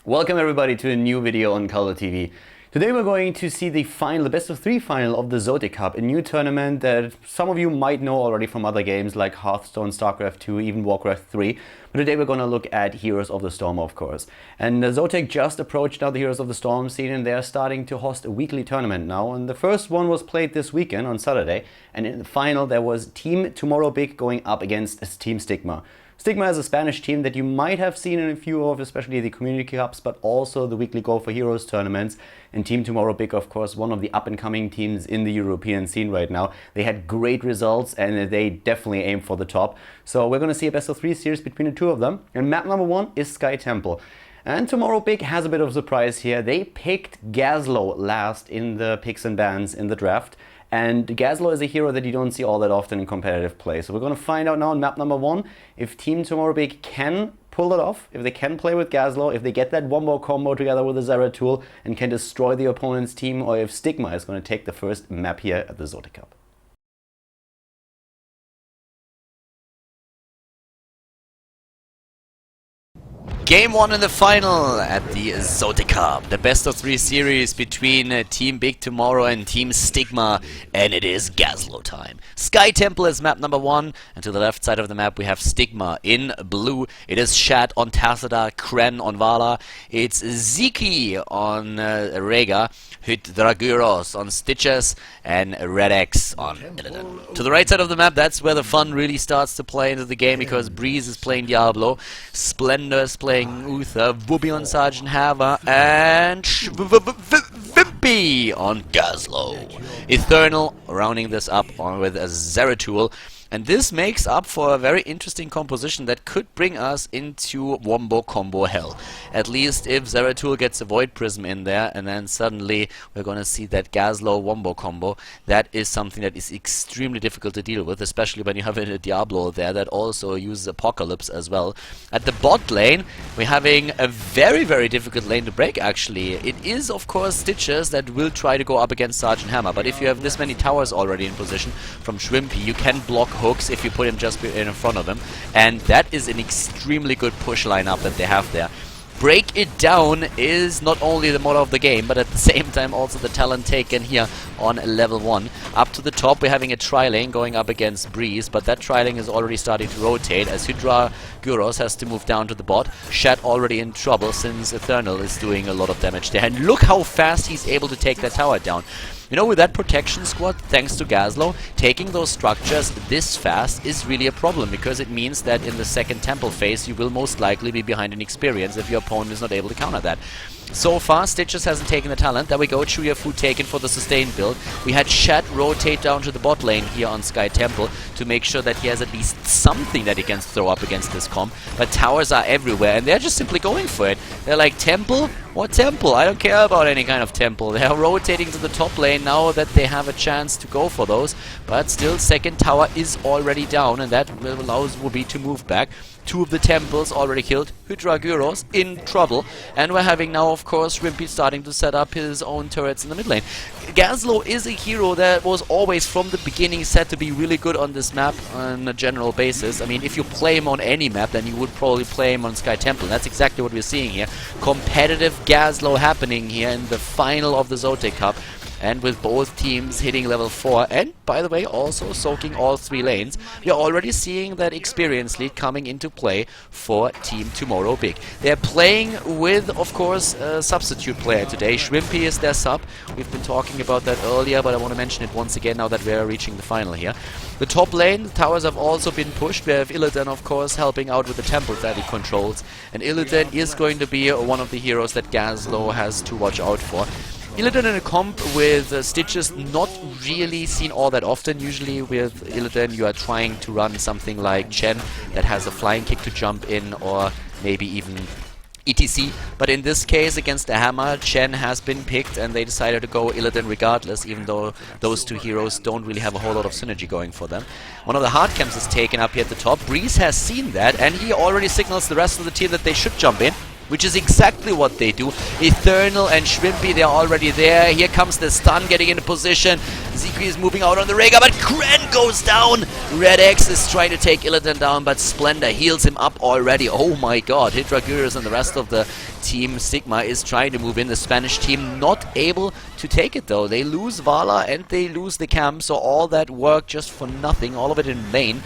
Welcome everybody to a new video on Khaldor TV. Today we're going to see the final, the best of 3 final of the ZOTAC Cup, a new tournament that some of you might know already from other games like Hearthstone, StarCraft 2, even WarCraft 3. But today we're going to look at Heroes of the Storm, of course. And ZOTAC just approached now the Heroes of the Storm scene, and they're starting to host a weekly tournament now. And the first one was played this weekend on Saturday. And in the final there was Team TomorrowBig going up against Team Stigma. Stigma is a Spanish team that you might have seen in a few of, especially the Community Cups, but also the weekly Go for Heroes tournaments. And Team TomorrowBig, of course, one of the up-and-coming teams in the European scene right now. They had great results and they definitely aim for the top. So we're going to see a best-of-3 series between the two of them. And map number 1 is Sky Temple. And TomorrowBig has a bit of a surprise here. They picked Khaldor last in the picks and bans in the draft. And Khaldor is a hero that you don't see all that often in competitive play. So we're going to find out now in map number 1 if Team TomorrowBig can pull it off, if they can play with Khaldor, if they get that wombo combo together with the Zeratul and can destroy the opponent's team, or if Stigma is going to take the first map here at the ZOTAC Cup. Game 1 in the final at the ZOTAC Cup, the best of 3 series between Team Big Tomorrow and Team Stigma, and it is Khaldor time. Sky Temple is map number 1, and to the left side of the map we have Stigma in blue. It is Shat on Tassadar, Kren on Vala, it's Ziki on Rega, Hydraguros on Stitches, and Redex on Illidan. To the right side of the map, that's where the fun really starts to play into the game, because Breeze is playing Diablo, Splendor is playing Uther, Whoopi on Sergeant Hava, and Vimpy on Khaldor. Eternal rounding this up with a Zeratul. And this makes up for a very interesting composition that could bring us into wombo combo hell. At least if Zeratul gets a Void Prism in there, and then suddenly we're going to see that Khaldor wombo combo. That is something that is extremely difficult to deal with, especially when you have a Diablo there that also uses Apocalypse as well. At the bot lane, we're having a very, very difficult lane to break, actually. It is, of course, Stitches that will try to go up against Sergeant Hammer, but if you have this many towers already in position from Shrimpy, you can block hooks if you put him just in front of him, and that is an extremely good push lineup that they have there. Break It Down is not only the motto of the game, but at the same time also the talent taken here on level 1. Up to the top we're having a tri-lane going up against Breeze, but that tri-lane is already starting to rotate as Hydraguros has to move down to the bot. Shat already in trouble since Eternal is doing a lot of damage there, and look how fast he's able to take that tower down. You know, with that protection squad, thanks to Khaldor, taking those structures this fast is really a problem, because it means that in the second temple phase you will most likely be behind in experience if your opponent is not able to counter that. So far, Stitches hasn't taken the talent. There we go, Chuya Fu taken for the sustain build. We had Shat rotate down to the bot lane here on Sky Temple to make sure that he has at least something that he can throw up against this comp. But towers are everywhere, and they're just simply going for it. They're like, Temple? What Temple? I don't care about any kind of Temple. They're rotating to the top lane now that they have a chance to go for those. But still, second tower is already down, and that allows Whoopi to move back. 2 of the temples already killed. Hydraguros in trouble. And we're having now, of course, Rimpy starting to set up his own turrets in the mid lane. Khaldor is a hero that was always from the beginning said to be really good on this map on a general basis. I mean, if you play him on any map, then you would probably play him on Sky Temple. That's exactly what we're seeing here. Competitive Khaldor happening here in the final of the ZOTAC Cup. And with both teams hitting level 4, and by the way also soaking all 3 lanes, we are already seeing that experience lead coming into play for Team TomorrowBig. They're playing with, of course, a substitute player today. Shrimpy is their sub. We've been talking about that earlier, but I want to mention it once again now that we're reaching the final here. The top lane, the towers have also been pushed. We have Illidan, of course, helping out with the temples that he controls. And Illidan is going to be one of the heroes that Khaldor has to watch out for. Illidan in a comp with Stitches not really seen all that often. Usually with Illidan you are trying to run something like Chen that has a flying kick to jump in, or maybe even etc. But in this case against the hammer, Chen has been picked and they decided to go Illidan regardless, even though those 2 heroes don't really have a whole lot of synergy going for them. One of the hard camps is taken up here at the top. Breeze has seen that and he already signals the rest of the team that they should jump in. which is exactly what they do. Eternal and Shrimpy, they're already there. Here comes the stun, getting into position. Zikri is moving out on the Rhaegar, but Kren goes down. Red X is trying to take Illidan down, but Splendor heals him up already. Oh my god, Hydragurus and the rest of the team Stigma is trying to move in. The Spanish team not able to take it though. They lose Vala and they lose the camp, so all that work just for nothing, all of it in vain.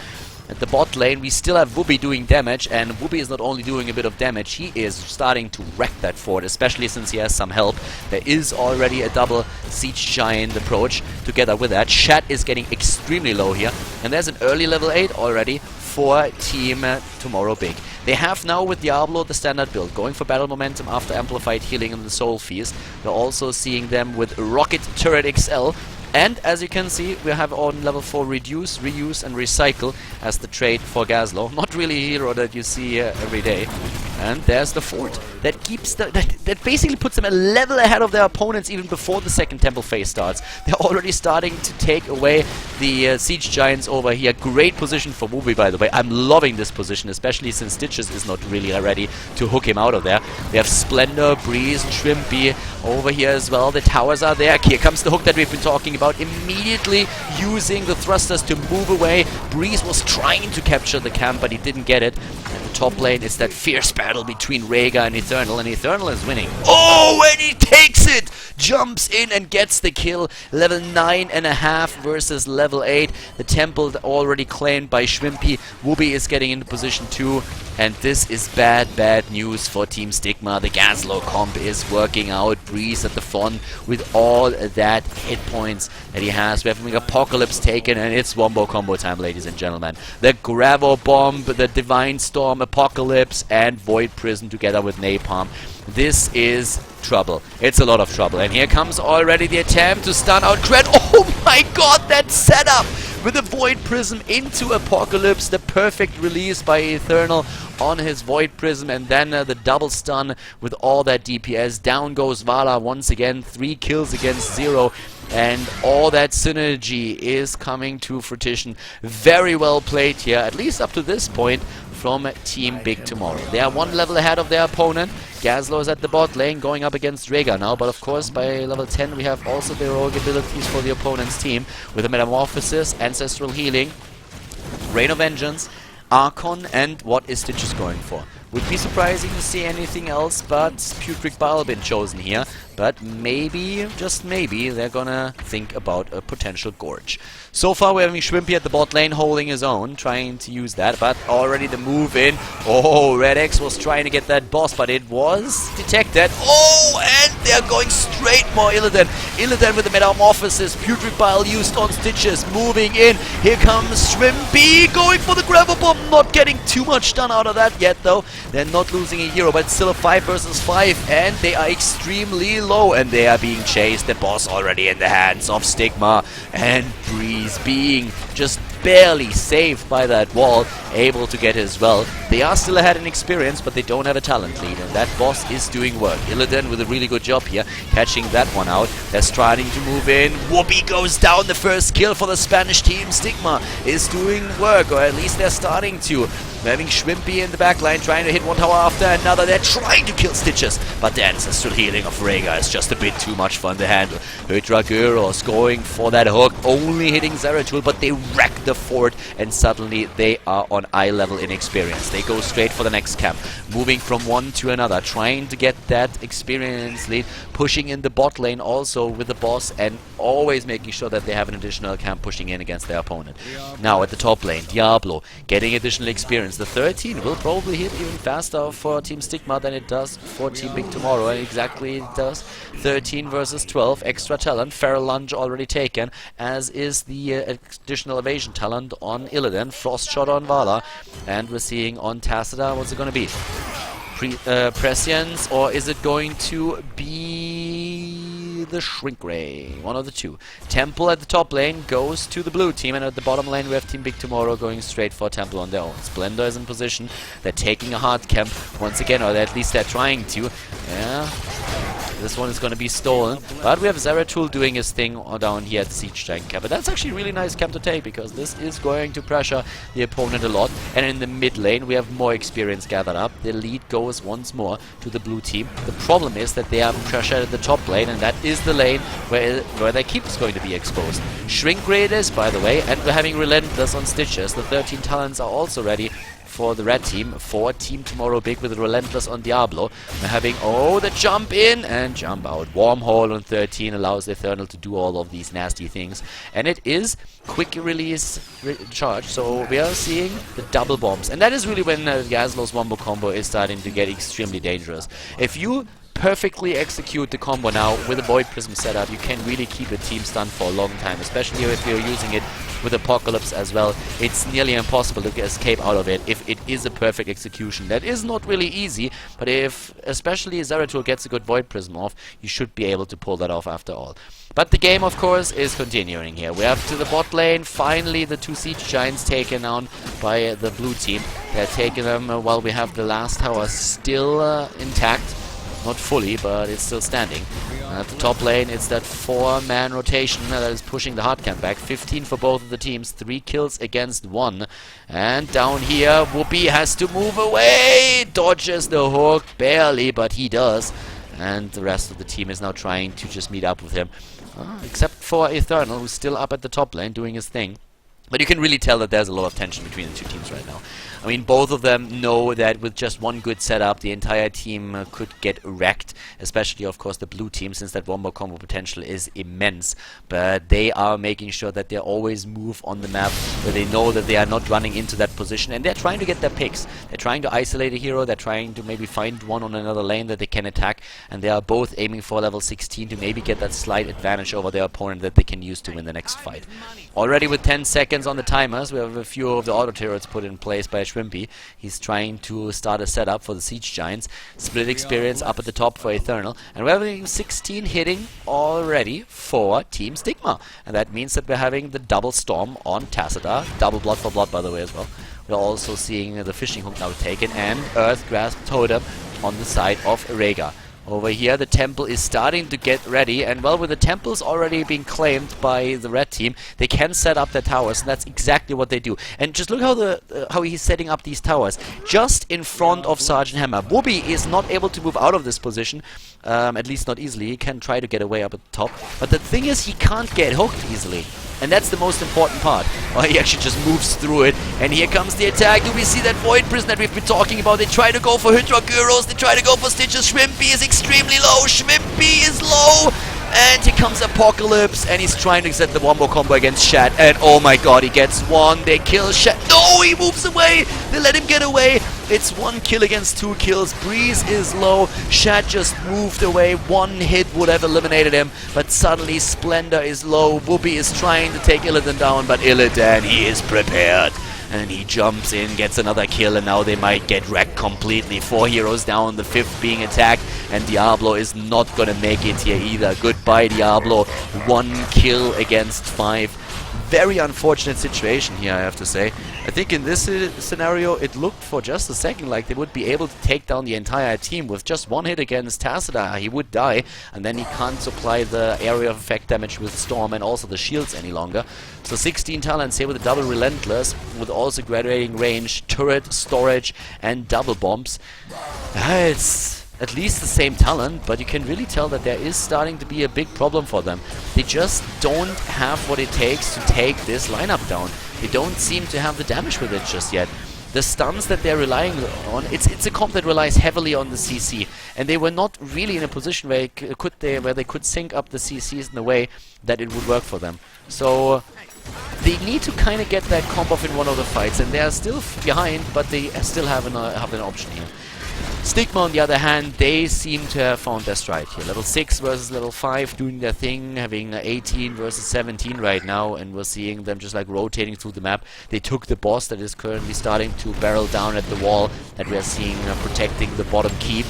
At the bot lane, we still have Whoopi doing damage, and Whoopi is not only doing a bit of damage, he is starting to wreck that fort, especially since he has some help. There is already a double Siege Giant approach together with that. Shat is getting extremely low here, and there's an early level 8 already for Team TomorrowBig. They have now with Diablo the standard build, going for battle momentum after amplified healing in the Soul Feast. We're also seeing them with Rocket Turret XL. And as you can see, we have on level 4 Reduce, Reuse and Recycle as the trait for Gazlo. Not really a hero that you see every day. And there's the fort that keeps that basically puts them a level ahead of their opponents even before the second temple phase starts. They're already starting to take away the siege giants over here. Great position for Wooby, by the way. I'm loving this position, especially since Stitches is not really ready to hook him out of there. We have Splendor, Breeze, and Shrimpy over here as well. The towers are there. Here comes the hook that we've been talking about. Immediately using the thrusters to move away. Breeze was trying to capture the camp, but he didn't get it. And the top lane is that fierce battle between Rhaegar and Eternal is winning. Oh, and he takes it! Jumps in and gets the kill. Level 9.5 versus level 8. The temple already claimed by Shrimpy. Wooby is getting into position 2. And this is bad news for Team Stigma. The Gazlo comp is working out. Breeze at the front with all that hit points that he has. We have Apocalypse taken, and it's wombo combo time, ladies and gentlemen. The Gravo Bomb, the Divine Storm, Apocalypse, and Void Prison together with Napalm. This is trouble. It's a lot of trouble. And here comes already the attempt to stun out Kren. Oh my god, that setup! With a Void Prism into Apocalypse, the perfect release by Eternal on his Void Prism, and then the double stun with all that DPS. Down goes Vala once again, 3 kills against 0, and all that synergy is coming to fruition. Very well played here, at least up to this point, from Team Big Tomorrow. They are 1 level ahead of their opponent. Gazlo is at the bot lane, going up against Rhaegar now, but of course by level 10 we have also the heroic abilities for the opponent's team, with a Metamorphosis, Ancestral Healing, Rain of Vengeance, Archon, and what is Stitches going for? Would be surprising to see anything else but Putrid Bile been chosen here, but maybe, just maybe, they're gonna think about a potential Gorge. So far we're having Shrimpy at the bot lane holding his own, trying to use that, but already the move in. Oh, Red X was trying to get that boss, but it was detected. Oh, and they're going straight more Illidan. Illidan with the Metamorphosis, Putrid Bile used on Stitches, moving in. Here comes Shrimpy, going for the Gravel Bomb, not getting too much done out of that yet though. They're not losing a hero, but it's still a 5 versus 5, and they are extremely low, and they are being chased. The boss already in the hands of Stigma, and Breeze being just barely saved by that wall, able to get his well. They are still ahead in experience, but they don't have a talent lead, and that boss is doing work. Illidan with a really good job here, catching that one out. They're starting to move in. Whoopi goes down, the first kill for the Spanish team. Stigma is doing work, or at least they're starting to. We're having Shrimpy in the backline, trying to hit one tower after another. They're trying to kill Stitches, but the ancestral healing of Rhaegar is just a bit too much fun to handle. Hydragurus going for that hook, only hitting Zeratul, but they wreck the fort, and suddenly they are on eye level in experience. They go straight for the next camp, moving from one to another, trying to get that experience lead, pushing in the bot lane also with the boss, and always making sure that they have an additional camp pushing in against their opponent. Now at the top lane, Diablo getting additional experience. The 13 will probably hit even faster for Team Stigma than it does for Team Big Tomorrow, and exactly it does. 13 versus 12, extra talent, Feral Lunge already taken, as is the additional evasion talent on Illidan, Frost Shot on Vala, and we're seeing on Tacita, what's it going to be? Prescience, or is it going to be the Shrink Ray? One of the two. Temple at the top lane goes to the blue team, and at the bottom lane we have Team Big Tomorrow going straight for Temple on their own. Splendor is in position. They're taking a hard camp once again, or at least they're trying to. Yeah. This one is going to be stolen. But we have Zeratul doing his thing down here at the Siege Giant camp. But that's actually a really nice camp to take, because this is going to pressure the opponent a lot. And in the mid lane, we have more experience gathered up. The lead goes once more to the blue team. The problem is that they are pressured at the top lane, and that is the lane where their keep is going to be exposed. Shrink Raiders, by the way, and we're having Relentless on Stitches. The 13 talents are also ready for the red team, for Team TomorrowBig with Relentless on Diablo. We're having, the jump in and jump out. Wormhole on 13 allows Eternal to do all of these nasty things. And it is quick release charge, so we are seeing the double bombs. And that is really when Gazlow's wombo combo is starting to get extremely dangerous. If you perfectly execute the combo now with a Void Prism setup, you can really keep a team stunned for a long time, especially if you're using it with Apocalypse as well. It's nearly impossible to escape out of it if it is a perfect execution. That is not really easy, but if especially Zeratul gets a good Void Prism off, you should be able to pull that off after all. But the game, of course, is continuing here. We have to the bot lane, finally the 2 Siege Giants taken down by the blue team. They're taking them while we have the last tower still intact. Not fully, but it's still standing. At the top lane, it's that 4-man rotation that is pushing the hard camp back. 15 for both of the teams, 3 kills against 1. And down here, Whoopi has to move away! Dodges the hook, barely, but he does. And the rest of the team is now trying to just meet up with him. Except for Eternal, who's still up at the top lane doing his thing. But you can really tell that there's a lot of tension between the two teams right now. I mean, both of them know that with just one good setup, the entire team could get wrecked. Especially, of course, the blue team, since that wombo combo potential is immense. But they are making sure that they always move on the map, where they know that they are not running into that position. And they're trying to get their picks. They're trying to isolate a hero. They're trying to maybe find one on another lane that they can attack. And they are both aiming for level 16 to maybe get that slight advantage over their opponent that they can use to win the next fight. Already with 10 seconds on the timers, we have a few of the auto turrets put in place by Shrimpy. He's trying to start a setup for the Siege Giants. Split experience up at the top for Eternal. And we're having 16 hitting already for Team Stigma. And that means that we're having the double storm on Tassadar. Double blood for blood, by the way, as well. We're also seeing the fishing hook now taken, and Earth Grasp Totem on the side of Rhaegar. Over here, the temple is starting to get ready, and well, with the temples already being claimed by the red team, they can set up their towers, and that's exactly what they do. And just look how he's setting up these towers, just in front of Sergeant Hammer. Whoopi is not able to move out of this position, at least not easily. He can try to get away up at the top, but the thing is, he can't get hooked easily. And that's the most important part. Well, he actually just moves through it. And here comes the attack. Do we see that Void Prison that we've been talking about? They try to go for Hydra Gyros. They try to go for Stitches. Shrimpy is extremely low. Shrimpy is low. And here comes Apocalypse. And he's trying to set the wombo combo against Shat. And oh my god, he gets one. They kill Shat. No, he moves away. They let him get away. It's 1 kill against 2 kills. Breeze is low. Shat just moved away. 1 hit would have eliminated him. But suddenly Splendor is low. Whoopi is trying to take Illidan down. But Illidan, he is prepared. And he jumps in, gets another kill, and now they might get wrecked completely. 4 heroes down, the 5th being attacked, and Diablo is not gonna make it here either. Goodbye, Diablo. 1 kill against 5. Very unfortunate situation here, I have to say. I think in this scenario, it looked for just a second like they would be able to take down the entire team with just 1 hit against Tassadar. He would die, and then he can't supply the area of effect damage with Storm and also the shields any longer. So 16 talents here with a double Relentless, with also graduating range, turret, storage, and double bombs. It's at least the same talent, but you can really tell that there is starting to be a big problem for them. They just don't have what it takes to take this lineup down. They don't seem to have the damage with it just yet. The stuns that they're relying on, it's a comp that relies heavily on the CC, and they were not really in a position where they could sync up the CCs in a way that it would work for them. So they need to kind of get that comp off in one of the fights, and they are still behind, but they still have an option here. Stigma, on the other hand, they seem to have found their stride here. Level 6 versus level 5 doing their thing, having 18 versus 17 right now, and we're seeing them just like rotating through the map. They took the boss that is currently starting to barrel down at the wall that we're seeing protecting the bottom keep,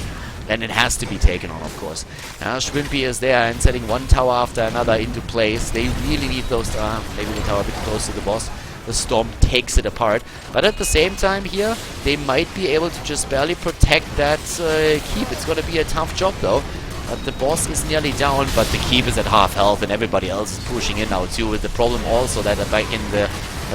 and it has to be taken on, of course. Shrimpy is there and setting 1 tower after another into place. They really need those, maybe the tower a bit close to the boss. The Storm takes it apart, but at the same time here, they might be able to just barely protect that keep. It's going to be a tough job though. The boss is nearly down, but the keep is at half health and everybody else is pushing in now too. With the problem also that back in the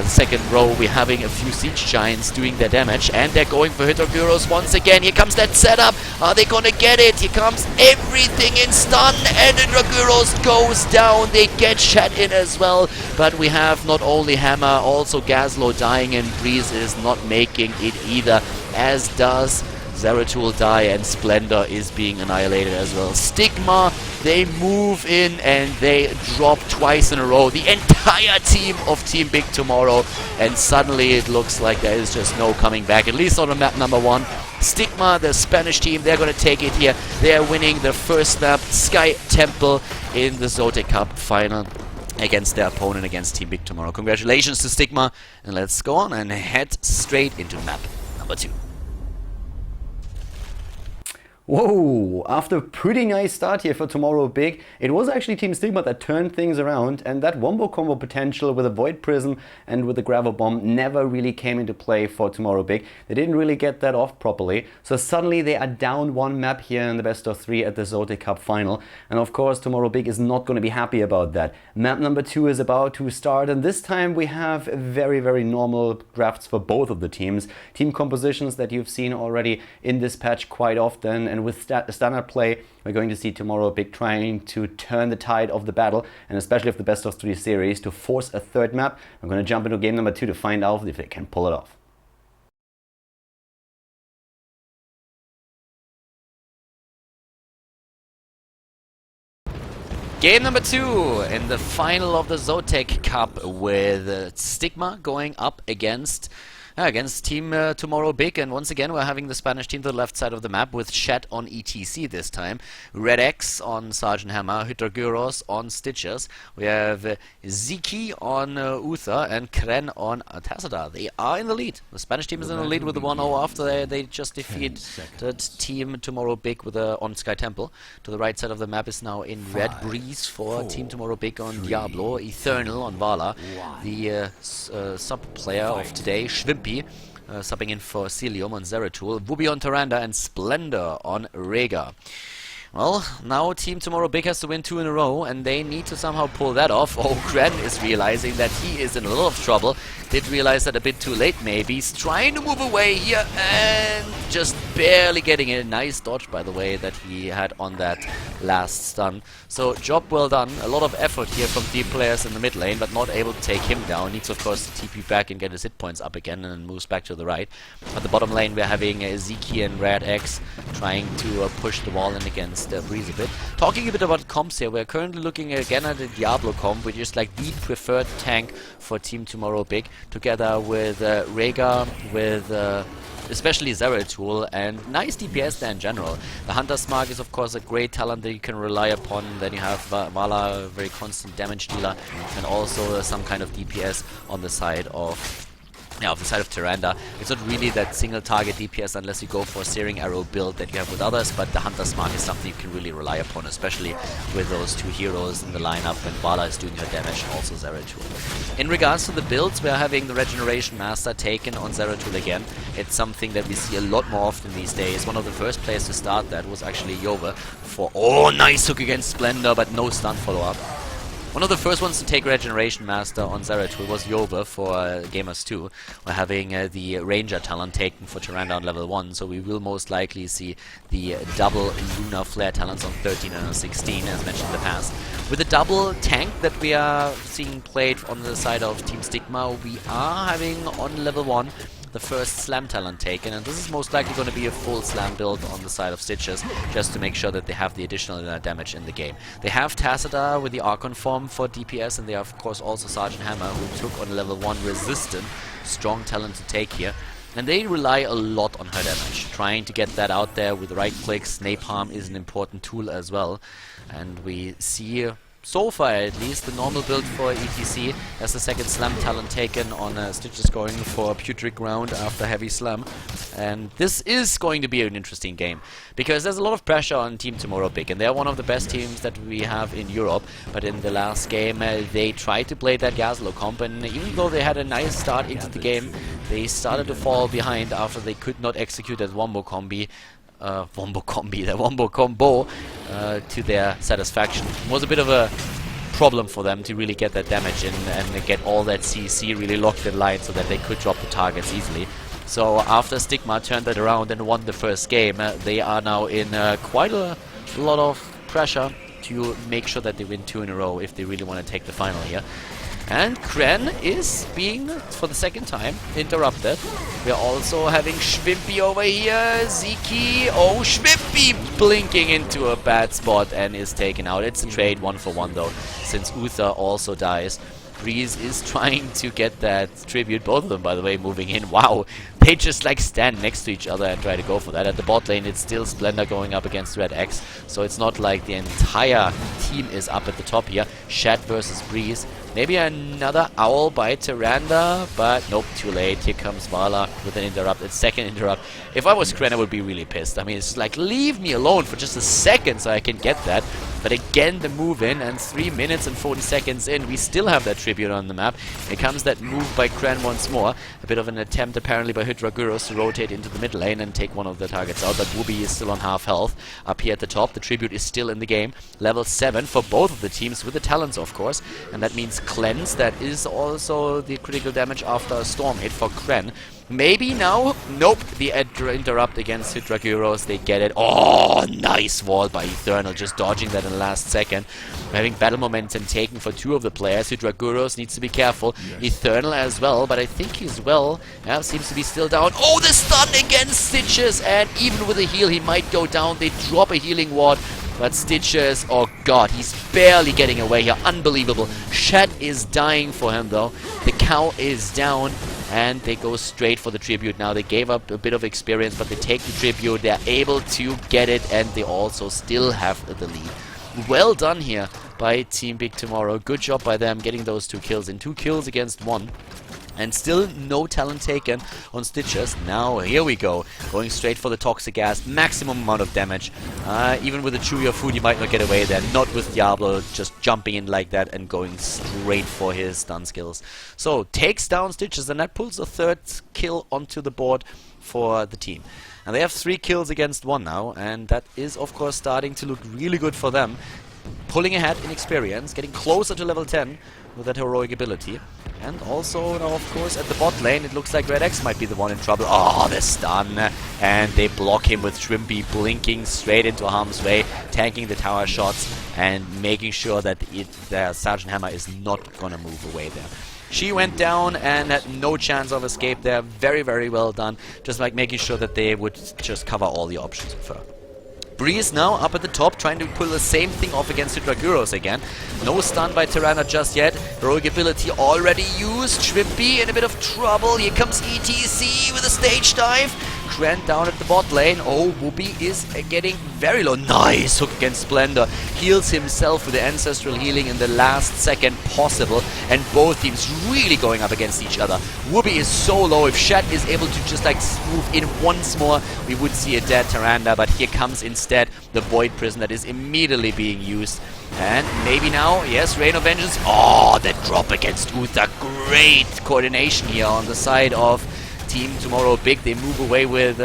second row we're having a few siege giants doing their damage, and they're going for Hitoguros once again. Here comes that setup. Are they gonna get it? Here comes everything in stun, and Hitoguros goes down. They get shot in as well, but we have not only Hammer, also Gazlo dying, and Breeze is not making it either, as does Zeratul die, and Splendor is being annihilated as well. Stigma, they move in and they drop twice in a row. The entire team of Team Big Tomorrow, and suddenly it looks like there is just no coming back, at least on the map number 1. Stigma, the Spanish team, they're going to take it here. They are winning their first map, Sky Temple, in the ZOTAC Cup final against their opponent, against Team Big Tomorrow. Congratulations to Stigma, and let's go on and head straight into map number 2. Whoa, after a pretty nice start here for TomorrowBig, it was actually Team Stigma that turned things around, and that wombo combo potential with a Void Prism and with the Gravel Bomb never really came into play for TomorrowBig. They didn't really get that off properly, so suddenly they are down 1 map here in the best of 3 at the ZOTAC Cup final, and of course TomorrowBig is not going to be happy about that. Map number 2 is about to start, and this time we have very normal drafts for both of the teams. Team compositions that you've seen already in this patch quite often, and with standard play, we're going to see TomorrowBig trying to turn the tide of the battle, and especially of the best of 3 series, to force a 3rd map. I'm going to jump into game number 2 to find out if they can pull it off. Game number 2 in the final of the ZOTAC Cup, with Stigma going up against Team TomorrowBig, and once again we're having the Spanish team to the left side of the map with Shat on ETC this time, Red X on Sergeant Hammer, Hitoguros on Stitches, we have Ziki on Uther, and Kren on Tassadar. They are in the lead. The Spanish team is in the lead with the 1-0 after they just defeated Team TomorrowBig with on Sky Temple. To the right side of the map is now in red. Breeze for Team TomorrowBig on Diablo, Eternal on Vala, the sub player of today, Schwimpy, subbing in for Celium on Zeratul, Wubi on Tyrande, and Splendor on Rhaegar. Well, now Team TomorrowBig has to win 2 in a row, and they need to somehow pull that off. Oh, Kren is realizing that he is in a lot of trouble. Did realize that a bit too late, maybe. He's trying to move away here, and just barely getting it. Nice dodge, by the way, that he had on that last stun. So, job well done. A lot of effort here from team players in the mid lane, but not able to take him down. Needs, of course, to TP back and get his hit points up again, and then moves back to the right. At the bottom lane, we're having Ziki and Red X trying to push the wall in against Breeze a bit. Talking a bit about comps here, we're currently looking again at the Diablo comp, which is like the preferred tank for Team TomorrowBig, together with Rhaegar, with especially Zeratul, and nice DPS there in general. The Hunter's Mark is of course a great talent that you can rely upon. Then you have Vala, a very constant damage dealer, and also some kind of DPS on the side of Tyrande. It's not really that single target DPS unless you go for a Searing Arrow build that you have with others, but the Hunter's Mark is something you can really rely upon, especially with those 2 heroes in the lineup when Vala is doing her damage, and also Zeratul. In regards to the builds, we are having the Regeneration Master taken on Zeratul again. It's something that we see a lot more often these days. One of the first players to start that was actually Yova for, oh, nice hook against Splendor, but no stun follow-up. One of the first ones to take Regeneration Master on Zeratul was Yova for Gamers 2. We're having the Ranger talent taken for Tyrande on level 1, so we will most likely see the double Lunar Flare talents on 13 and on 16, as mentioned in the past. With the double tank that we are seeing played on the side of Team Stigma, we are having on level 1 the first Slam talent taken, and this is most likely going to be a full Slam build on the side of Stitches, just to make sure that they have the additional damage in the game. They have Tassadar with the Archon form for DPS, and they have of course also Sergeant Hammer, who took on level 1 Resistant, strong talent to take here. And they rely a lot on her damage, trying to get that out there with right clicks. Napalm is an important tool as well, and we see so far at least the normal build for ETC as the second Slam talent taken on Stitches going for Putrid Ground after heavy Slam. And this is going to be an interesting game, because there's a lot of pressure on Team TomorrowBig, and they're one of the best teams that we have in Europe. But in the last game they tried to play that Gazlo comp, and even though they had a nice start into the game, they started to fall behind after they could not execute that wombo combo, to their satisfaction. It was a bit of a problem for them to really get that damage in and get all that CC really locked in line so that they could drop the targets easily. So after Stigma turned that around and won the first game, they are now in quite a lot of pressure to make sure that they win 2 in a row if they really want to take the final here. And Kren is being, for the second time, interrupted. We're also having Schwimpy over here. Ziki. Oh, Schwimpy blinking into a bad spot and is taken out. It's a trade 1-for-1 though, since Uther also dies. Breeze is trying to get that tribute. Both of them, by the way, moving in. Wow, they just like stand next to each other and try to go for that. At the bot lane, it's still Splendor going up against Red X. So it's not like the entire team is up at the top here. Shat versus Breeze. Maybe another owl by Tyrande, but nope, too late. Here comes Vala with an interrupt, its second interrupt. If I was Kren, I would be really pissed. I mean, it's like, leave me alone for just a second so I can get that. But again, the move in, and 3 minutes and 40 seconds in, we still have that tribute on the map. Here comes that move by Kren once more. A bit of an attempt, apparently, by Hydraguros to rotate into the mid lane and take one of the targets out. But Wooby is still on half health. Up here at the top, the tribute is still in the game. Level 7 for both of the teams, with the talents, of course. And that means Cleanse. That is also the critical damage after a storm hit for Kren. Maybe now? Nope. The interrupt against Hydraguros. They get it. Oh, nice wall by Eternal. Just dodging that in the last second. We're having battle momentum taken for 2 of the players. Hydraguros needs to be careful. Eternal as well, but I think he's well. Yeah, seems to be still down. Oh, the stun against Stitches. And even with a heal, he might go down. They drop a healing ward. But Stitches, oh god, he's barely getting away here. Unbelievable. Shat is dying for him, though. The cow is down. And they go straight for the tribute now. They gave up a bit of experience, but they take the tribute. They're able to get it, and they also still have the lead. Well done here by Team Big Tomorrow. Good job by them getting those 2 kills in. 2 kills against 1. And still no talent taken on Stitches. Now, here we go. Going straight for the Toxic Gas. Maximum amount of damage. Even with a Chew Your Food, you might not get away there. Not with Diablo just jumping in like that and going straight for his stun skills. So, takes down Stitches, and that pulls a 3rd kill onto the board for the team. And they have 3 kills against 1 now. And that is, of course, starting to look really good for them. Pulling ahead in experience. Getting closer to level 10 with that heroic ability. And also, now, of course, at the bot lane, it looks like Red X might be the one in trouble. Oh, the stun. And they block him with Shrimpy blinking straight into harm's way, tanking the tower shots, and making sure that their Sergeant Hammer is not going to move away there. She went down and had no chance of escape there. Very, very well done. Just like making sure that they would just cover all the options with her. Breeze now up at the top, trying to pull the same thing off against Hydraguros again. No stun by Tyrande just yet. Heroic ability already used. Shrimpy in a bit of trouble. Here comes ETC with a stage dive. Kren down at the bot lane. Oh, Whoopi is getting very low. Nice hook against Splendor. Heals himself with the Ancestral Healing in the last second possible. And both teams really going up against each other. Whoopi is so low. If Shat is able to just like move in once more, we would see a dead Tyrande. But here comes instead the Void Prison that is immediately being used. And maybe now, yes, Rain of Vengeance. Oh, that drop against Uther. Great coordination here on the side of Team TomorrowBig. They move away with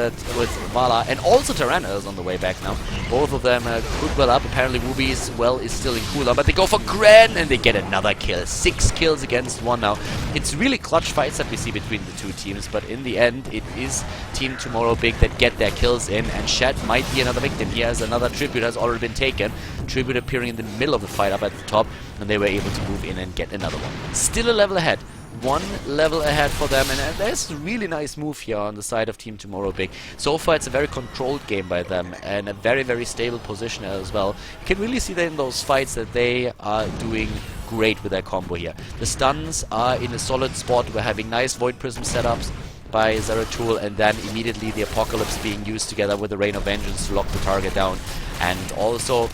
Vala, and also Tyrande is on the way back now. Both of them could well up. Apparently Wooby's well is still in cooler, but they go for Kren and they get another kill. 6 kills against 1 now. It's really clutch fights that we see between the 2 teams, but in the end it is Team TomorrowBig that get their kills in, and Shat might be another victim. He has another tribute has already been taken. Tribute appearing in the middle of the fight up at the top, and they were able to move in and get another one. Still a level ahead. 1 level ahead for them, and there's a really nice move here on the side of Team TomorrowBig. So far it's a very controlled game by them, and a very, very stable position as well. You can really see that in those fights that they are doing great with their combo here. The stuns are in a solid spot. We're having nice Void Prism setups by Zeratul, and then immediately the Apocalypse being used together with the Rain of Vengeance to lock the target down, and also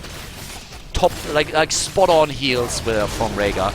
top like spot on heals from Rhaegar.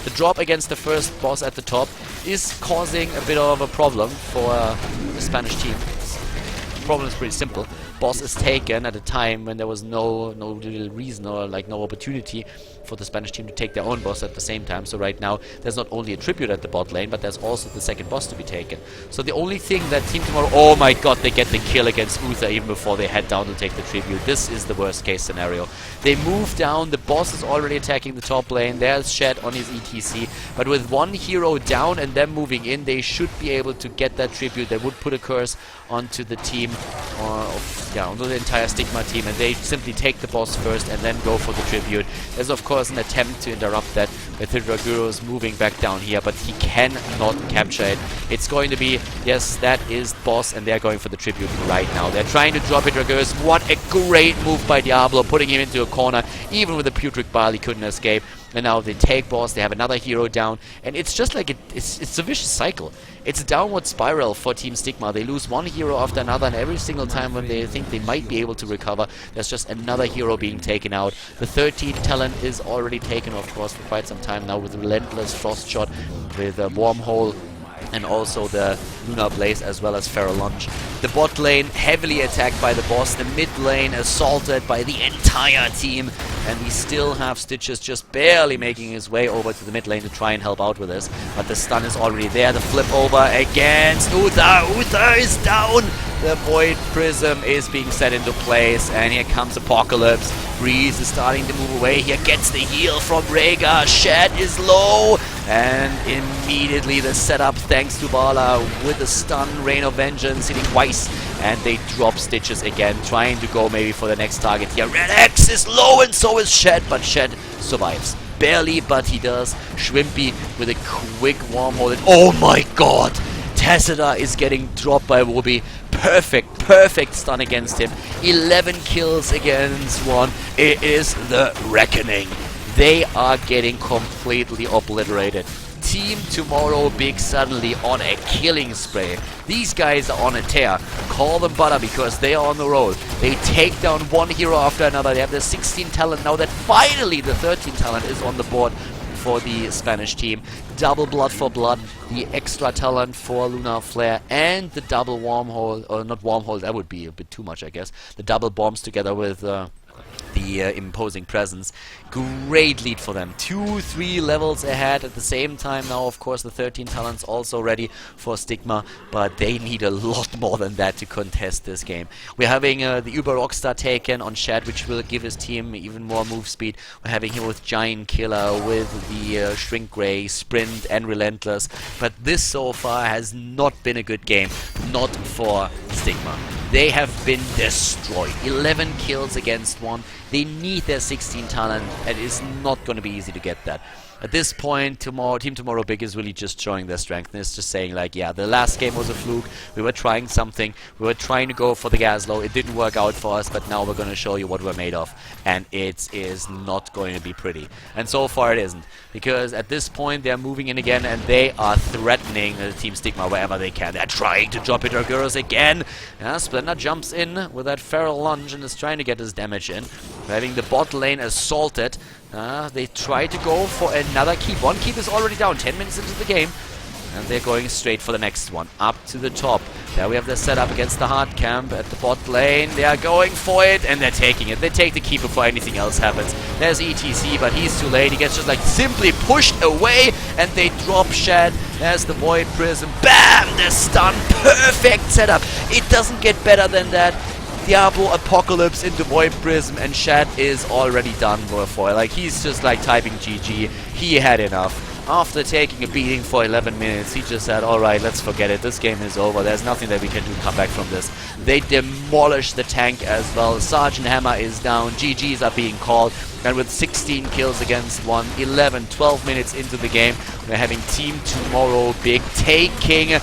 The drop against the first boss at the top is causing a bit of a problem for the Spanish team. The problem is pretty simple. boss is taken at a time when there was no real reason or like no opportunity for the Spanish team to take their own boss at the same time. So right now there's not only a tribute at the bot lane, but there's also the second boss to be taken. So the only thing that Team Tomorrow, oh my god, they get the kill against Uther even before they head down to take the tribute. This is the worst case scenario. They move down, the boss is already attacking the top lane, there's Shed on his ETC, but with one hero down and them moving in, they should be able to get that tribute. They would put a curse onto the team, onto the entire Stigma team, and they simply take the boss first and then go for the tribute. There's of course an attempt to interrupt that with Hydraguros moving back down here, but he cannot capture it. It's going to be, yes, that is boss, and they're going for the tribute right now. They're trying to drop Hydraguros. What a great move by Diablo, putting him into a corner. Even with the Putrid Bile, he couldn't escape. And now they take boss, they have another hero down, and it's just like it's a vicious cycle. It's a downward spiral for Team Stigma. They lose one hero after another, and every single time when they think they might be able to recover, there's just another hero being taken out. The 13th talent is already taken, of course, for quite some time now with Relentless Frost Shot, with a Wormhole, and also the Lunar Blaze as well as Feral Lunge. The bot lane heavily attacked by the boss, the mid lane assaulted by the entire team, and we still have Stitches just barely making his way over to the mid lane to try and help out with this, but the stun is already there. The flip over against Uther. Uther is down! The Void Prism is being set into place, and here comes Apocalypse. Breeze is starting to move away. Here gets the heal from Rhaegar. Shed is low, and immediately the setup thanks to Bala with the stun, Rain of Vengeance hitting twice, and they drop Stitches again, trying to go maybe for the next target here. Red X is low, and so is Shed, but Shed survives. Barely, but he does. Shrimpy with a quick wormhole. Oh my god! Tessida is getting dropped by Wobby. Perfect stun against him. 11 kills against one. It is the reckoning. They are getting completely obliterated. Team TomorrowBig suddenly on a killing spree. These guys are on a tear. Call them butter because they are on the roll. They take down one hero after another. They have the 16 talent now that finally the 13 talent is on the board for the Spanish team. Double Blood for Blood, the extra talent for Lunar Flare, and the double Wormhole, or not Wormhole, that would be a bit too much, I guess. The double bombs together with the imposing presence. Great lead for them. 2-3 levels ahead at the same time. Now, of course, the 13 talents also ready for Stigma, but they need a lot more than that to contest this game. We're having the Uber Rockstar taken on Shed, which will give his team even more move speed. We're having him with Giant Killer, with the Shrink Ray, Sprint, and Relentless. But this so far has not been a good game. Not for Stigma. They have been destroyed. 11 kills against one. They need their 16 talent. It is not going to be easy to get that. At this point, Team TomorrowBig is really just showing their strength, and it's just saying like, yeah, the last game was a fluke. We were trying something. We were trying to go for the Gaslow. It didn't work out for us, but now we're going to show you what we're made of. And it is not going to be pretty. And so far it isn't. Because at this point, they're moving in again, and they are threatening Team Stigma wherever they can. They're trying to drop Hydraguros again. Splendor jumps in with that Feral Lunge and is trying to get his damage in. We're having the bot lane assaulted. They try to go for another keep. One keep is already down, 10 minutes into the game. And they're going straight for the next one. Up to the top. There we have the setup against the hard camp at the bot lane. They are going for it, and they're taking it. They take the keep before anything else happens. There's ETC, but he's too late. He gets just like simply pushed away, and they drop Shed. There's the Void Prism. Bam! The stun. Perfect setup. It doesn't get better than that. Diablo Apocalypse into Void Prism, and Shed is already done for. Like, he's just like typing GG. He had enough. After taking a beating for 11 minutes, he just said, alright, let's forget it. This game is over. There's nothing that we can do to come back from this. They demolish the tank as well. Sergeant Hammer is down. GGs are being called. And with 16 kills against one, 12 minutes into the game, we're having Team TomorrowBig taking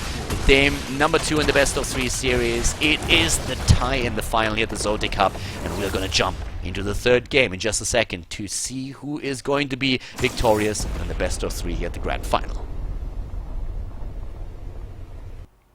game number 2 in the best of 3 series. It is the tie in the final here at the ZOTAC Cup, and we're going to jump into the third game in just a second to see who is going to be victorious in the best of 3 here at the grand final.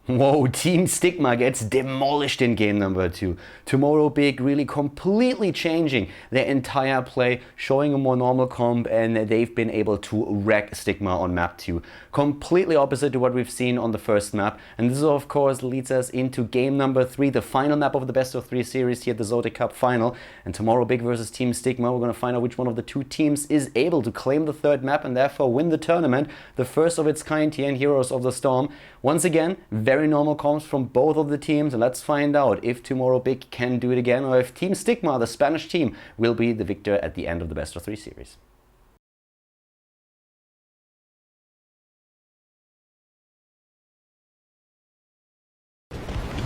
Whoa, Team Stigma gets demolished in game number 2. TomorrowBig really completely changing their entire play, showing a more normal comp, and they've been able to wreck Stigma on map 2. Completely opposite to what we've seen on the first map. And this of course leads us into game number 3, the final map of the best of 3 series here at the ZOTAC Cup final. And TomorrowBig versus Team Stigma, we're going to find out which one of the two teams is able to claim the third map and therefore win the tournament. The first of its kind here in Heroes of the Storm. Once again, very normal comps from both of the teams. Let's find out if TomorrowBig can do it again or if Team Stigma, the Spanish team, will be the victor at the end of the best of 3 series.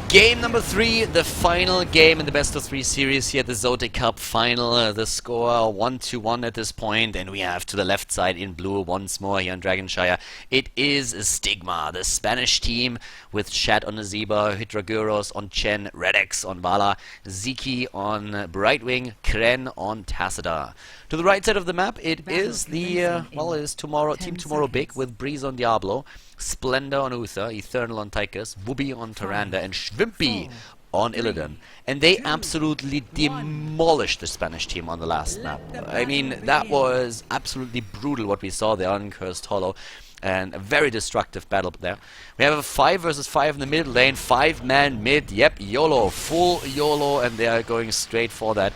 Game number 3, the final game in the best of 3 series here at the ZOTAC Cup final. The score 1-1 at this point, and we have to the left side in blue once more here on Dragonshire. It is Stigma, the Spanish team, with Shat on Nazeeba, Hydraguros on Chen, Redex on Vala, Ziki on Brightwing, Kren on Tassadar. To the right side of the map, it is the Team TomorrowBig with Breeze on Diablo, Splendor on Uther, Eternal on Tychus, Wooby on Tyrande, and Schwimpy on Illidan. And they absolutely demolished the Spanish team on the last map. I mean, that was absolutely brutal what we saw there on Cursed Hollow. And a very destructive battle there. We have a 5 versus 5 in the mid lane, 5-man mid, yep, YOLO, full YOLO, and they are going straight for that.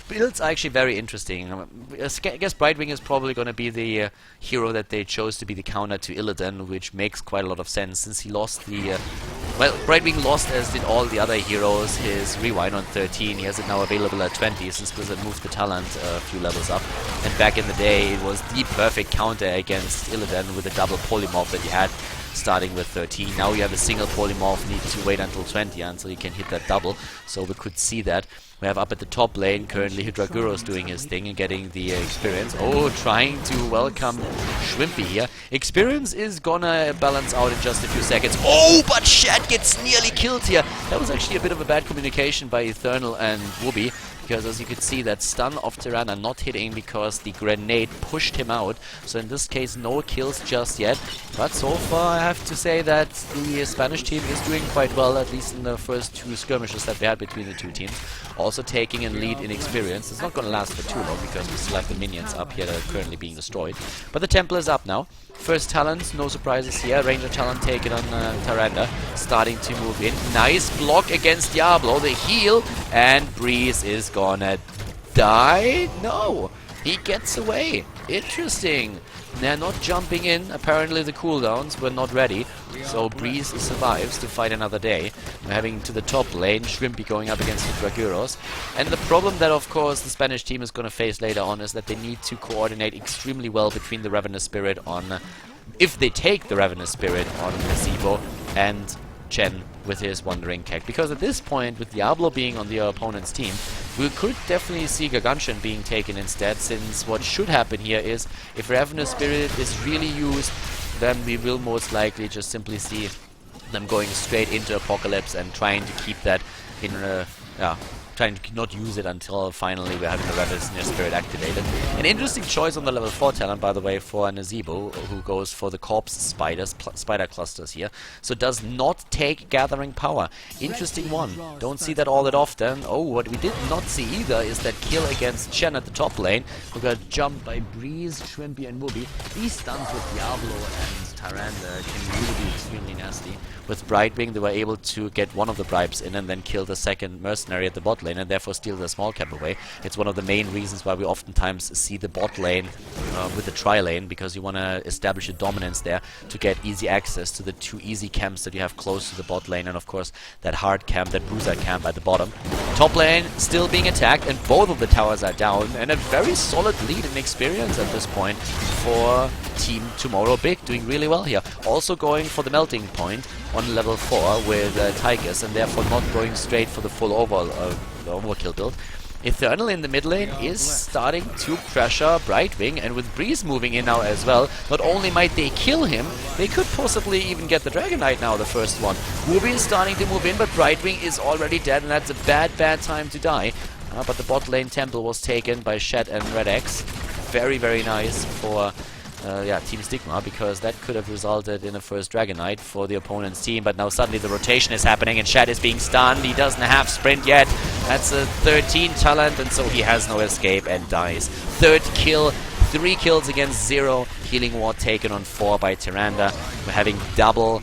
Builds are actually very interesting. I guess Brightwing is probably going to be the hero that they chose to be the counter to Illidan, which makes quite a lot of sense since he lost the... Brightwing lost, as did all the other heroes, his rewind on 13. He has it now available at 20 since Blizzard moved the talent a few levels up. And back in the day, it was the perfect counter against Illidan with a double polymorph that you had starting with 13. Now you have a single polymorph, need to wait until 20 until you can hit that double. So we could see that. We have up at the top lane currently Hydraguros doing his thing and getting the experience. Oh, trying to welcome Schwimpy here. Experience is gonna balance out in just a few seconds. Oh, but Shat gets nearly killed here. That was actually a bit of a bad communication by Eternal and Wooby, because as you could see, that stun of Tirana not hitting because the grenade pushed him out. So in this case, no kills just yet. But so far, I have to say that the Spanish team is doing quite well, at least in the first 2 skirmishes that we had between the two teams. Also taking a lead in experience. It's not going to last for too long because we still have the minions up here that are currently being destroyed. But the temple is up now. First talent, no surprises here. Ranger talent taken on Tyrande, starting to move in. Nice block against Diablo, the heal, and Breeze is gonna die? No, he gets away. Interesting. They're not jumping in. Apparently the cooldowns were not ready. So Breeze survives to fight another day. We're having to the top lane, Shrimpy going up against Hydraguros. And the problem that of course the Spanish team is going to face later on is that they need to coordinate extremely well between the Ravenous Spirit on... if they take the Ravenous Spirit on Gazebo and Chen with his Wandering Keg. Because at this point, with Diablo being on the opponent's team, we could definitely see Gargantian being taken instead, since what should happen here is, if Ravenous Spirit is really used, then we will most likely just simply see them going straight into Apocalypse and trying to keep that in trying to not use it until finally we're having the Ravenous Spirit activated. An interesting choice on the level 4 talent, by the way, for Nazeebo, who goes for the Corpse Spider Clusters here. So does not take Gathering Power. Interesting one. Don't see that all that often. Oh, what we did not see either is that kill against Chen at the top lane, who got jumped by Breeze, Shrimpy and Wooby. These stuns with Diablo and Tyrande can really be extremely nasty. With Brightwing, they were able to get one of the bribes in and then kill the second mercenary at the bot lane and therefore steal the small cap away. It's one of the main reasons why we oftentimes see the bot lane with the tri-lane, because you want to establish a dominance there to get easy access to the 2 easy camps that you have close to the bot lane, and of course that hard camp, that bruiser camp at the bottom. Top lane still being attacked and both of the towers are down, and a very solid lead in experience at this point for Team TomorrowBig, doing really well here. Also going for the melting point on level 4 with Tychus, and therefore not going straight for the full overkill build. Eternal in the mid lane is starting to pressure Brightwing, and with Breeze moving in now as well, not only might they kill him, they could possibly even get the Dragon Knight now, the first one. Wooby is starting to move in, but Brightwing is already dead, and that's a bad time to die. But the bot lane temple was taken by Shed and Red X. Very, very nice for Team Stigma, because that could have resulted in a first Dragon Knight for the opponent's team. But now suddenly the rotation is happening and Shad is being stunned. He doesn't have sprint yet. That's a 13 talent, and so he has no escape and dies. Third kill, 3 kills against 0. Healing Ward taken on 4 by Tyrande. We're having double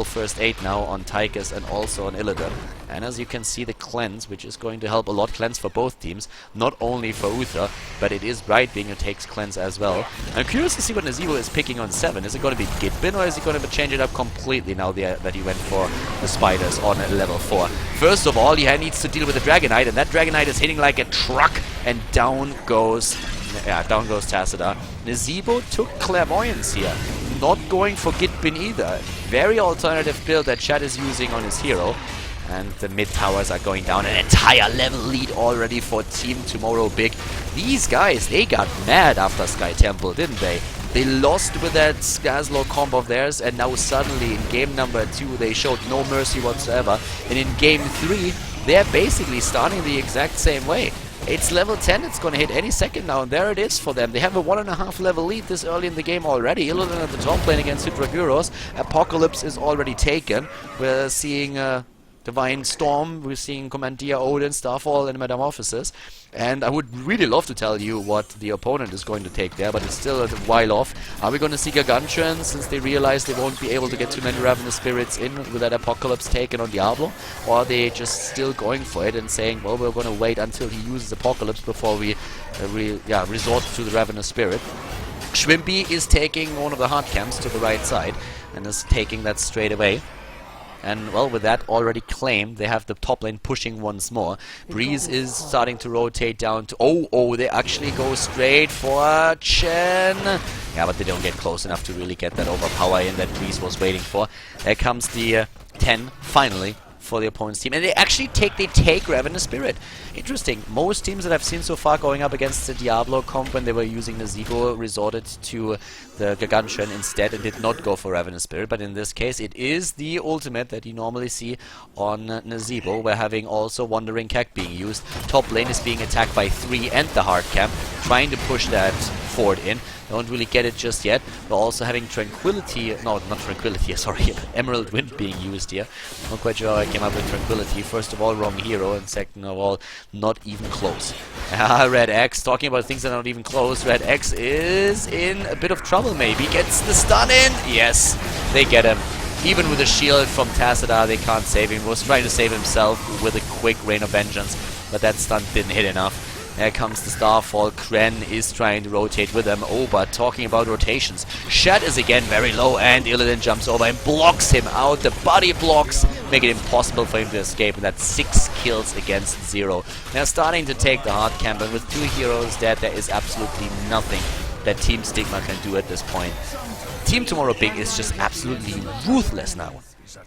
first aid now on Tychus and also on Illidan. And as you can see, the cleanse, which is going to help a lot, cleanse for both teams, not only for Uther, but it is Brightwing who takes cleanse as well. I'm curious to see what Nazeebo is picking on 7. Is it going to be Gitbin, or is he going to change it up completely now that he went for the spiders on level 4? First of all, he needs to deal with the Dragon Knight, and that Dragon Knight is hitting like a truck, and down goes Tassadar. Nazeebo took Clairvoyance here. Not going for Gitbin either. Very alternative build that Chad is using on his hero. And the mid towers are going down. An entire level lead already for Team TomorrowBig. These guys, they got mad after Sky Temple, didn't they? They lost with that Skazlo combo of theirs, and now suddenly in game number 2 they showed no mercy whatsoever. And in game 3 they're basically starting the exact same way. It's level 10, it's gonna hit any second now, and there it is for them. They have a 1.5 level lead this early in the game already. Illidan at the top lane against Hydraguros. Apocalypse is already taken. We're seeing Divine Storm, we're seeing Commandeer Odin, Starfall, and Metamorphosis. And I would really love to tell you what the opponent is going to take there, but it's still a while off. Are we going to see Gargantuan, since they realize they won't be able to get too many Ravenous Spirits in with that Apocalypse taken on Diablo? Or are they just still going for it and saying, well, we're going to wait until he uses Apocalypse before we resort to the Ravenous Spirit? Schwimpy is taking one of the hard camps to the right side and is taking that straight away. And, well, with that already claimed, they have the top lane pushing once more. Breeze is starting to rotate down to... Oh, they actually go straight for Chen. Yeah, but they don't get close enough to really get that overpower in that Breeze was waiting for. There comes the 10, finally, for the opponent's team. And they actually take Ravenous Spirit. Interesting. Most teams that I've seen so far going up against the Diablo comp when they were using Nazeebo resorted to the Gargantuan instead and did not go for Ravenous Spirit. But in this case, it is the ultimate that you normally see on Nazeebo. We're having also Wandering Kek being used. Top lane is being attacked by 3 and the hard camp, trying to push that forward in. Don't really get it just yet. We're also having Tranquility, no, not Tranquility, sorry, Emerald Wind being used here. Not quite sure how I came up with Tranquility. First of all, wrong hero, and second of all, not even close. Red X, talking about things that are not even close. Red X is in a bit of trouble maybe. Gets the stun in. Yes, they get him. Even with a shield from Tassadar, they can't save him. He was trying to save himself with a quick Rain of Vengeance, but that stun didn't hit enough. There comes the Starfall. Kren is trying to rotate with them. Oh, but talking about rotations, Shad is again very low, and Illidan jumps over and blocks him out. The body blocks make it impossible for him to escape, and that's 6 kills against 0. They're starting to take the hard camp, and with 2 heroes dead, there is absolutely nothing that Team Stigma can do at this point. Team TomorrowBig is just absolutely ruthless now.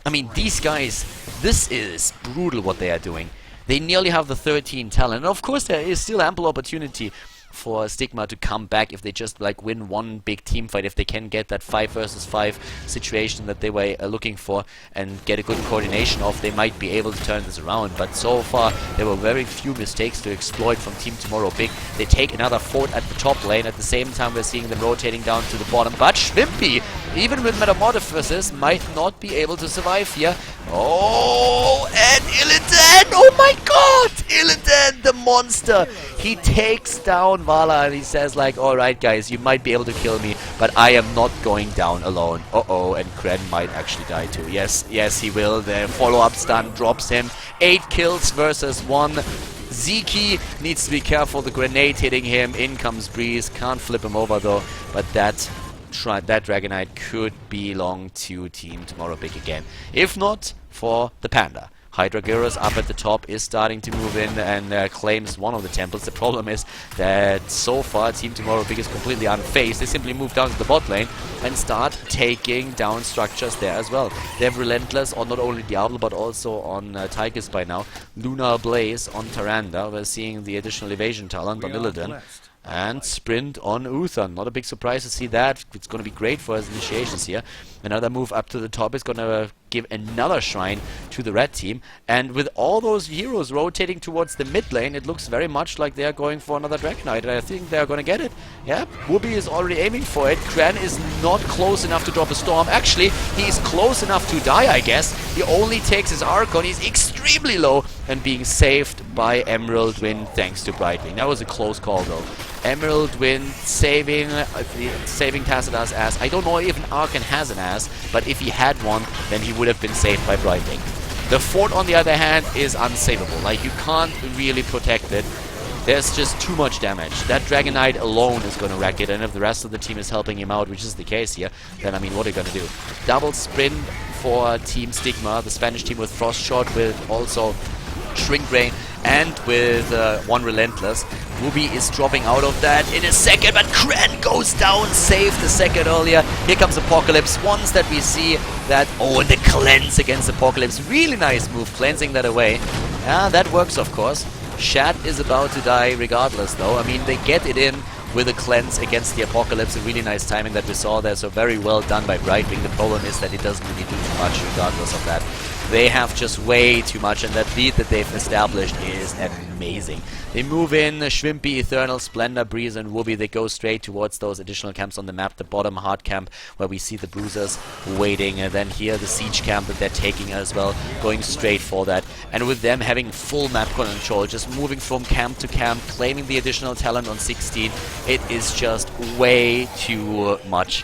I mean, these guys, this is brutal what they are doing. They nearly have the 13 talent. And of course, there is still ample opportunity for Stigma to come back if they just like win one big team fight, if they can get that 5 versus 5 situation that they were looking for and get a good coordination of, they might be able to turn this around. But so far there were very few mistakes to exploit from Team TomorrowBig. They take another fort at the top lane. At the same time we're seeing them rotating down to the bottom, but Schwimpy, even with Metamorphosis, might not be able to survive here. Oh, and Illidan! Oh my god! Illidan, the monster! He takes down Vala and he says like, alright guys, you might be able to kill me, but I am not going down alone. Uh-oh, and Kren might actually die too. Yes, he will. The follow-up stun drops him. 8 kills versus 1. Ziki needs to be careful, the grenade hitting him. In comes Breeze, can't flip him over though, but that Dragon Knight could belong to Team TomorrowBig again. If not, for the Panda. Hydraguros up at the top is starting to move in and claims one of the temples. The problem is that so far Team TomorrowBig is completely unfazed. They simply move down to the bot lane and start taking down structures there as well. They have Relentless on not only Diablo but also on Tychus by now. Lunar Blaze on Tyrande. We're seeing the additional evasion talent on Illidan. And sprint on Uther. Not a big surprise to see that. It's going to be great for his initiations here. Another move up to the top is going to give another shrine to the red team. And with all those heroes rotating towards the mid lane, it looks very much like they're going for another Dragon Knight. And I think they're going to get it. Yeah, Whoopi is already aiming for it. Kren is not close enough to drop a storm. Actually, he is close enough to die, I guess. He only takes his Archon. He's extremely low and being saved by Emerald Wind thanks to Brightwing. That was a close call though. Emerald Wind saving Tacitus' ass. I don't know if an Archon has an ass, but if he had one, then he would have been saved by Brightwing. The fort, on the other hand, is unsavable. Like, you can't really protect it. There's just too much damage. That Dragon Knight alone is going to wreck it, and if the rest of the team is helping him out, which is the case here, then, I mean, what are you going to do? Double sprint for Team Stigma, the Spanish team with Frost Shot, with also Shrink Ray, and with one Relentless. Whoopi is dropping out of that in a second, but Kren goes down, saved a second earlier. Here comes Apocalypse. Once that we see that, oh, and the cleanse against Apocalypse. Really nice move, cleansing that away. Yeah, that works, of course. Shat is about to die regardless, though. I mean, they get it in with a cleanse against the Apocalypse. A really nice timing that we saw there, so very well done by Brightwing. The problem is that it doesn't really do too much regardless of that. They have just way too much, and that lead that they've established is amazing. They move in Shrimpy, Eternal, Splendor, Breeze, and Whoopi. They go straight towards those additional camps on the map. The bottom hard camp, where we see the Bruisers waiting, and then here the siege camp that they're taking as well, going straight for that. And with them having full map control, just moving from camp to camp, claiming the additional talent on 16, it is just way too much.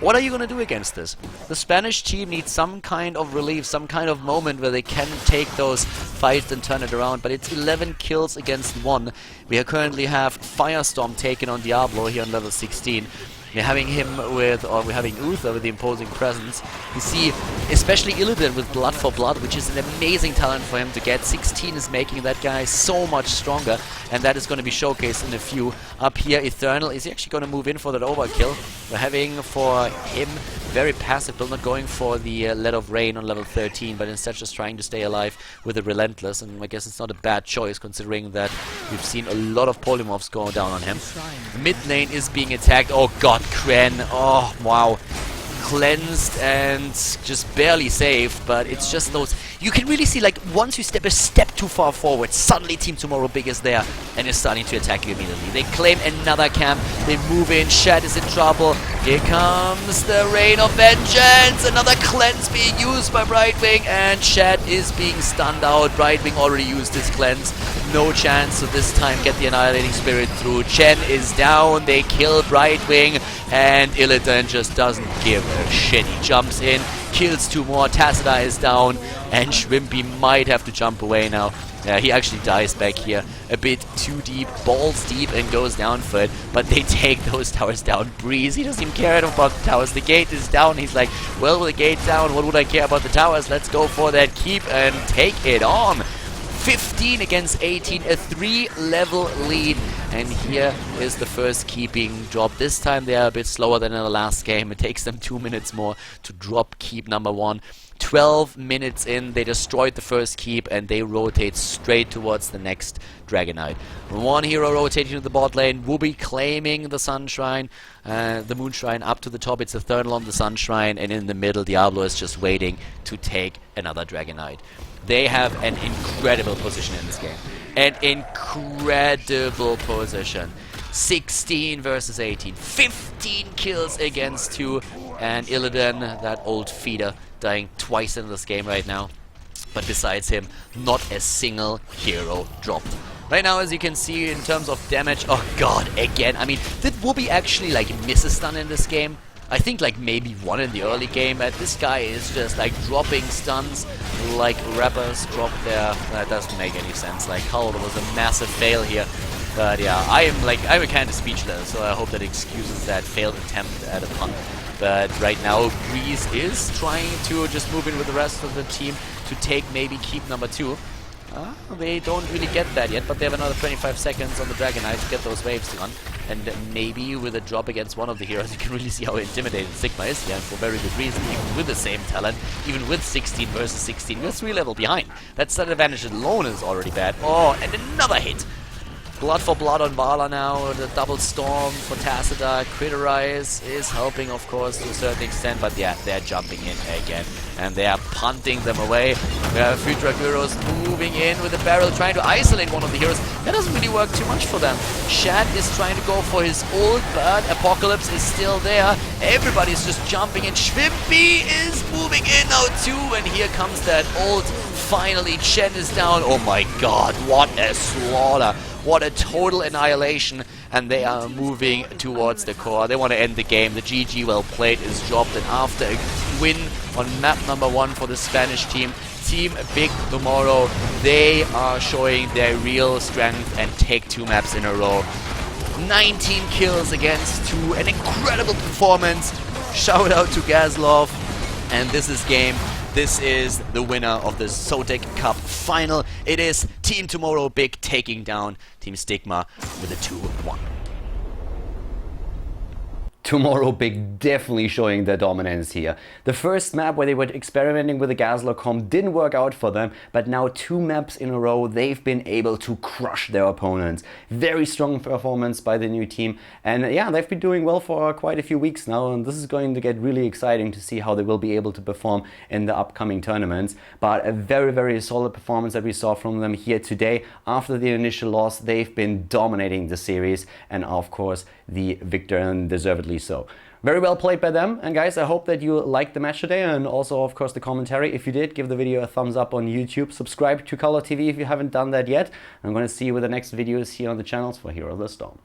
What are you going to do against this? The Spanish team needs some kind of relief, some kind of moment where they can take those fights and turn it around, but it's 11 kills against 1. We currently have Firestorm taken on Diablo here on level 16. We're having him with, or we're having Uther with the imposing presence. You see, especially Illidan with Blood for Blood, which is an amazing talent for him to get. 16 is making that guy so much stronger, and that is going to be showcased in a few. Up here, Eternal is actually going to move in for that overkill. We're having for him very passive build, not going for the Let of Rain on level 13, but instead just trying to stay alive with the Relentless, and I guess it's not a bad choice considering that we've seen a lot of polymorphs go down on him. Mid lane is being attacked. Oh god, Kren. Oh, wow. Cleansed and just barely saved, but it's just those... You can really see, like, once you step a step too far forward, suddenly Team TomorrowBig is there and is starting to attack you immediately. They claim another camp, they move in, Shat is in trouble. Here comes the Rain of Vengeance, another cleanse being used by Brightwing, and Shat is being stunned out. Brightwing already used his cleanse, no chance to this time get the Annihilating Spirit through. Chen is down, they kill Brightwing, and Illidan just doesn't give a shit. He jumps in, kills 2 more, Tacita is down, and Shrimpy might have to jump away now. He actually dies back here a bit too deep, balls deep, and goes down for it, but they take those towers down. Breeze, he doesn't even care about the towers. The gate is down, he's like, well, with the gate down, what would I care about the towers? Let's go for that keep and take it on. 15 against 18, a 3-level lead, and here is the first keeping drop. This time they are a bit slower than in the last game. It takes them 2 minutes more to drop keep number 1. 12 minutes in, they destroyed the first keep, and they rotate straight towards the next Dragon Knight. 1 hero rotating to the bot lane, Whoopi claiming the Sun Shrine, the Moon Shrine up to the top. It's Eternal on the Sun Shrine, and in the middle Diablo is just waiting to take another Dragon Knight. They have an incredible position in this game. An incredible position. 16 versus 18. 15 kills against 2. And Illidan, that old feeder, dying twice in this game right now. But besides him, not a single hero dropped. Right now, as you can see, in terms of damage, oh god, again. I mean, did Whoopi actually, like, miss a stun in this game? I think, like, maybe 1 in the early game. This guy is just, like, dropping stuns like rappers drop their... That doesn't make any sense. Like, Khaldor was a massive fail here. But yeah, I'm kind of speechless, so I hope that excuses that failed attempt at a pun. But right now, Breeze is trying to just move in with the rest of the team to take maybe keep number 2. They don't really get that yet, but they have another 25 seconds on the Dragon Knight to get those waves done. And maybe with a drop against one of the heroes, you can really see how intimidated Stigma is here, and for very good reason. Even with the same talent, even with 16 versus 16, we're 3 level behind. That stun advantage alone is already bad. Oh, and another hit! Blood for blood on Vala now, the double storm for Tacita, Criterize is helping of course to a certain extent, but yeah, they're jumping in again and they are punting them away. We have Futura Gyros moving in with a barrel, trying to isolate one of the heroes. That doesn't really work too much for them. Shad is trying to go for his ult, but Apocalypse is still there. Everybody's just jumping in. Schwimpy is moving in now too, and here comes that ult. Finally, Chen is down. Oh my god, what a slaughter. What a total annihilation, and they are moving towards the core. They want to end the game. The GG well played is dropped, and after a win on map number 1 for the Spanish team, Team Big Tomorrow, they are showing their real strength and take 2 maps in a row. 19 kills against 2, an incredible performance. Shout out to Gazlov, and this is game. This is the winner of the ZOTAC Cup final. It is Team TomorrowBig taking down Team Stigma with a 2-1. TomorrowBig definitely showing their dominance here. The first map where they were experimenting with the Gazlor comp didn't work out for them, but now 2 maps in a row they've been able to crush their opponents. Very strong performance by the new team, and yeah, they've been doing well for quite a few weeks now, and this is going to get really exciting to see how they will be able to perform in the upcoming tournaments. But a very solid performance that we saw from them here today. After the initial loss, they've been dominating the series, and of course the victor, and deservedly so. Very well played by them. And guys, I hope that you liked the match today, and also of course the commentary. If you did, give the video a thumbs up on YouTube. Subscribe to Khaldor TV if you haven't done that yet. I'm going to see you with the next videos here on the channels for Hero of the Storm.